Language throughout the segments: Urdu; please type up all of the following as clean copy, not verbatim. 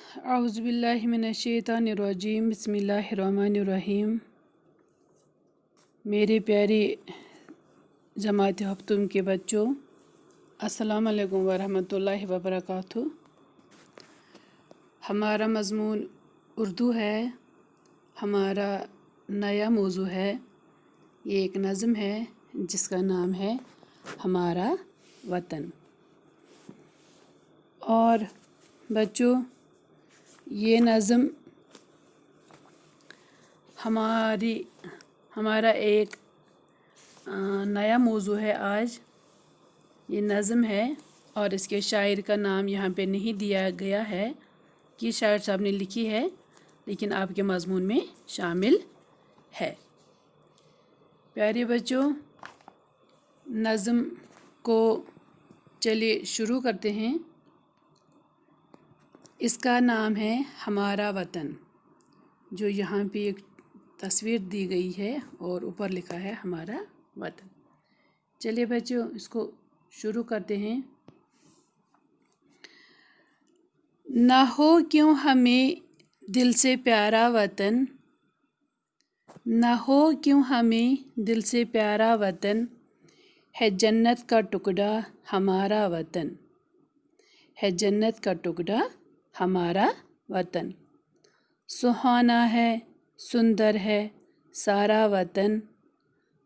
اعوذ باللہ من الشیطان الرجیم بسم اللہ الرحمن الرحیم۔ میرے پیارے جماعت ہفتم کے بچوں، السلام علیکم ورحمۃ اللہ وبرکاتہ۔ ہمارا مضمون اردو ہے، ہمارا نیا موضوع ہے، یہ ایک نظم ہے جس کا نام ہے ہمارا وطن۔ اور بچوں، یہ نظم ہمارا ایک نیا موضوع ہے آج۔ یہ نظم ہے اور اس کے شاعر کا نام یہاں پہ نہیں دیا گیا ہے کہ شاعر صاحب نے لکھی ہے، لیکن آپ کے مضمون میں شامل ہے۔ پیارے بچوں، نظم کو چلیے شروع کرتے ہیں۔ اس کا نام ہے ہمارا وطن، جو یہاں پہ ایک تصویر دی گئی ہے اور اوپر لکھا ہے ہمارا وطن۔ چلیے بچوں، اس کو شروع کرتے ہیں۔ نہ ہو کیوں ہمیں دل سے پیارا وطن، نہ ہو کیوں ہمیں دل سے پیارا وطن، ہے جنت کا ٹکڑا ہمارا وطن، ہے جنت کا ٹکڑا ہمارا وطن۔ سہانا ہے، سندر ہے سارا وطن،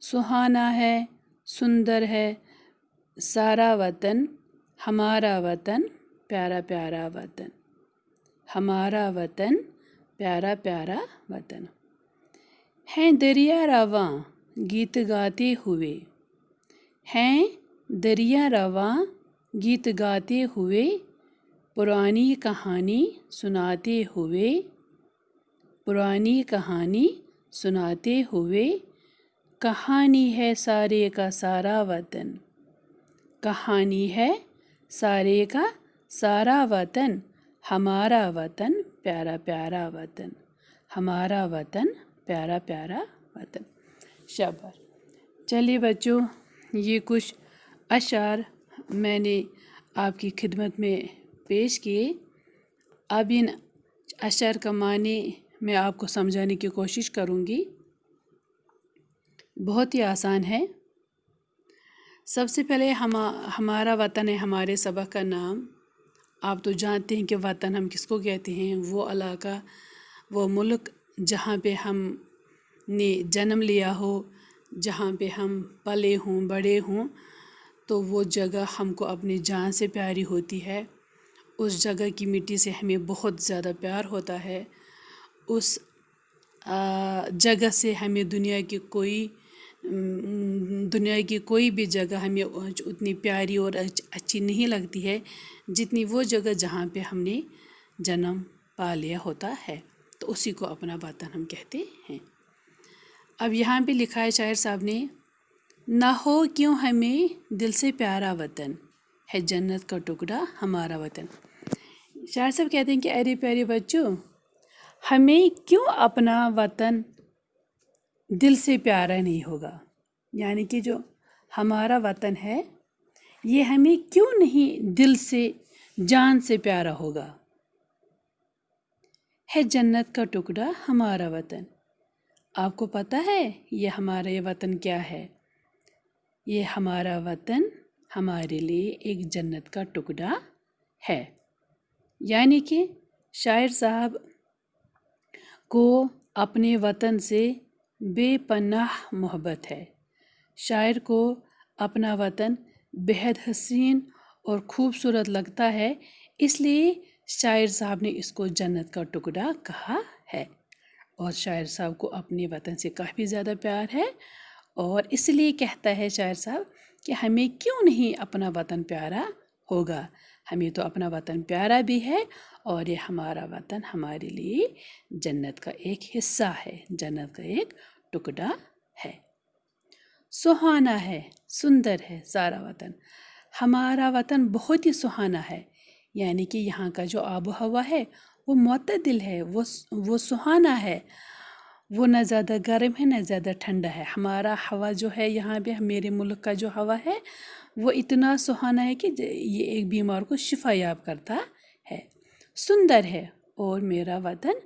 سہانا ہے، سندر ہے سارا وطن، ہمارا وطن پیارا پیارا وطن، ہمارا وطن پیارا پیارا وطن۔ ہیں دریا رواں گیت گاتے ہوئے، ہیں دریا رواں گیت گاتے ہوئے، پرانی کہانی سناتے ہوئے، پرانی کہانی سناتے ہوئے، کہانی ہے سارے کا سارا وطن، کہانی ہے سارے کا سارا وطن، ہمارا وطن پیارا پیارا وطن، ہمارا وطن پیارا پیارا وطن۔ شاباش۔ چلیے بچوں، یہ کچھ اشعار میں نے آپ کی خدمت میں پیش کیے۔ اب ان اشعار کا معنی میں آپ کو سمجھانے کی کوشش کروں گی۔ بہت ہی آسان ہے۔ سب سے پہلے ہمارا وطن ہے ہمارے سبق کا نام۔ آپ تو جانتے ہیں کہ وطن ہم کس کو کہتے ہیں، وہ علاقہ، وہ ملک جہاں پہ ہم نے جنم لیا ہو، جہاں پہ ہم پلے ہوں بڑے ہوں، تو وہ جگہ ہم کو اپنی جان سے پیاری ہوتی ہے۔ اس جگہ کی مٹی سے ہمیں بہت زیادہ پیار ہوتا ہے۔ اس جگہ سے ہمیں دنیا کی کوئی بھی جگہ ہمیں اتنی پیاری اور اچھی نہیں لگتی ہے جتنی وہ جگہ جہاں پہ ہم نے جنم پا لیا ہوتا ہے، تو اسی کو اپنا وطن ہم کہتے ہیں۔ اب یہاں پہ لکھا ہے شاعر صاحب نے، نہ ہو کیوں ہمیں دل سے پیارا وطن، ہے جنت کا ٹکڑا ہمارا وطن۔ شاعر صاحب کہتے ہیں کہ ارے پیارے بچوں، ہمیں کیوں اپنا وطن دل سے پیارا نہیں ہوگا، یعنی کہ جو ہمارا وطن ہے یہ ہمیں کیوں نہیں دل سے جان سے پیارا ہوگا۔ ہے جنت کا ٹکڑا ہمارا وطن۔ آپ کو پتہ ہے یہ ہمارا یہ وطن کیا ہے؟ یہ ہمارا وطن ہمارے لیے ایک جنت کا ٹکڑا ہے۔ یعنی کہ شاعر صاحب کو اپنے وطن سے بے پناہ محبت ہے۔ شاعر کو اپنا وطن بہت حسین اور خوبصورت لگتا ہے، اس لیے شاعر صاحب نے اس کو جنت کا ٹکڑا کہا ہے۔ اور شاعر صاحب کو اپنے وطن سے کافی زیادہ پیار ہے، اور اس لیے کہتا ہے شاعر صاحب کہ ہمیں کیوں نہیں اپنا وطن پیارا ہوگا۔ ہمیں تو اپنا وطن پیارا بھی ہے، اور یہ ہمارا وطن ہمارے لیے جنت کا ایک حصہ ہے، جنت کا ایک ٹکڑا ہے۔ سہانا ہے، سندر ہے سارا وطن۔ ہمارا وطن بہت ہی سہانا ہے، یعنی کہ یہاں کا جو آب و ہوا ہے وہ معتدل ہے، وہ سہانا ہے، وہ نہ زیادہ گرم ہے نہ زیادہ ٹھنڈا ہے۔ ہمارا ہوا جو ہے یہاں پہ، میرے ملک کا جو ہوا ہے وہ اتنا سہانا ہے کہ یہ ایک بیمار کو شفا یاب کرتا ہے۔ سندر ہے، اور میرا وطن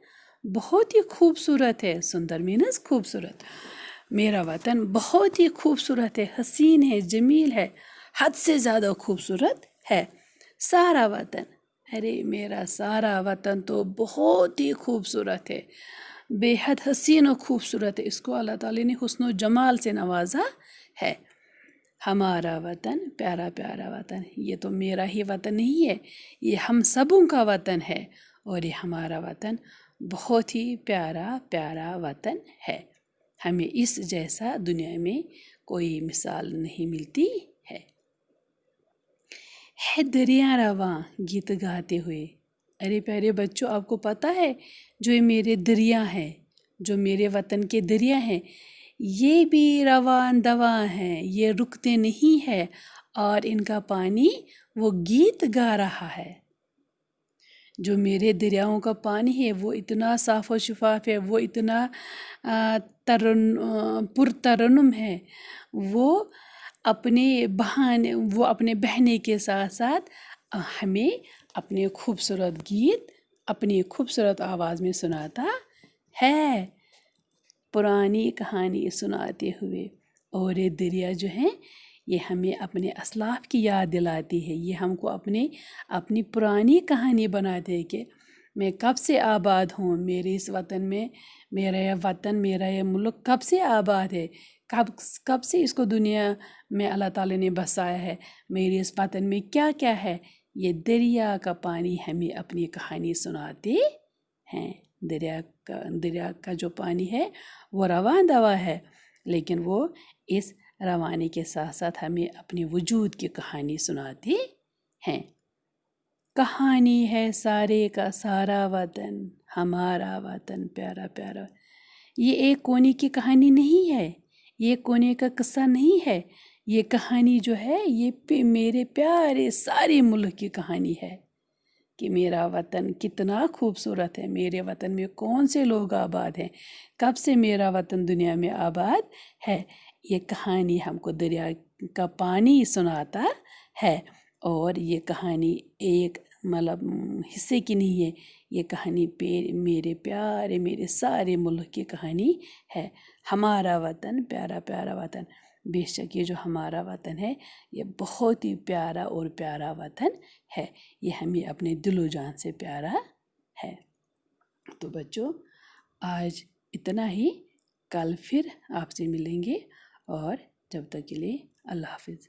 بہت ہی خوبصورت ہے. سندر مینس خوبصورت. میرا وطن بہت ہی خوبصورت ہے، حسین ہے، جمیل ہے، حد سے زیادہ خوبصورت ہے. سارا وطن، ارے میرا سارا وطن تو بہت ہی خوبصورت ہے، بے حد حسین و خوبصورت ہے. اس کو اللہ تعالی نے حسن و جمال سے نوازا ہے. ہمارا وطن، پیارا پیارا وطن، یہ تو میرا ہی وطن نہیں ہے، یہ ہم سبوں کا وطن ہے. اور یہ ہمارا وطن بہت ہی پیارا پیارا وطن ہے. ہمیں اس جیسا دنیا میں کوئی مثال نہیں ملتی ہے. ہے دریا رواں گیت گاتے ہوئے. ارے پیارے بچوں، آپ کو پتہ ہے جو یہ میرے دریا ہیں، جو میرے وطن کے دریا ہیں، یہ بھی رواں دواں ہیں، یہ رکتے نہیں ہے، اور ان کا پانی وہ گیت گا رہا ہے. جو میرے دریاؤں کا پانی ہے وہ اتنا صاف و شفاف ہے، وہ اتنا پرترنم ہے. وہ اپنے بہنے کے ساتھ ساتھ ہمیں اپنے خوبصورت گیت اپنی خوبصورت آواز میں سناتا ہے، پرانی کہانی سناتے ہوئے. اور یہ دریا جو ہیں یہ ہمیں اپنے اسلاف کی یاد دلاتی ہے. یہ ہم کو اپنی پرانی کہانی بناتے ہے کہ میں کب سے آباد ہوں. میرے اس وطن میں، میرا یہ وطن، میرا یہ ملک کب سے آباد ہے، کب سے اس کو دنیا میں اللہ تعالی نے بسایا ہے. میرے اس وطن میں کیا کیا ہے. یہ دریا کا پانی ہمیں اپنی کہانی سناتے ہیں. دریا کا جو پانی ہے وہ رواں دواں ہے، لیکن وہ اس روانی کے ساتھ ساتھ ہمیں اپنے وجود کی کہانی سناتے ہیں. کہانی ہے سارے کا سارا وطن، ہمارا وطن پیارا پیارا. یہ ایک کونے کی کہانی نہیں ہے، یہ کونے کا قصہ نہیں ہے. یہ کہانی جو ہے یہ میرے پیارے سارے ملک کی کہانی ہے کہ میرا وطن کتنا خوبصورت ہے. میرے وطن میں کون سے لوگ آباد ہیں، کب سے میرا وطن دنیا میں آباد ہے. یہ کہانی ہم کو دریا کا پانی سناتا ہے. اور یہ کہانی ایک حصے کی نہیں ہے، یہ کہانی میرے پیارے میرے سارے ملک کی کہانی ہے. ہمارا وطن، پیارا پیارا وطن. بے شک یہ جو ہمارا وطن ہے یہ بہت ہی پیارا اور پیارا وطن ہے. یہ ہمیں اپنے دل و جان سے پیارا ہے. تو بچوں، آج اتنا ہی. کل پھر آپ سے ملیں گے، اور جب تک کے لیے اللہ حافظ.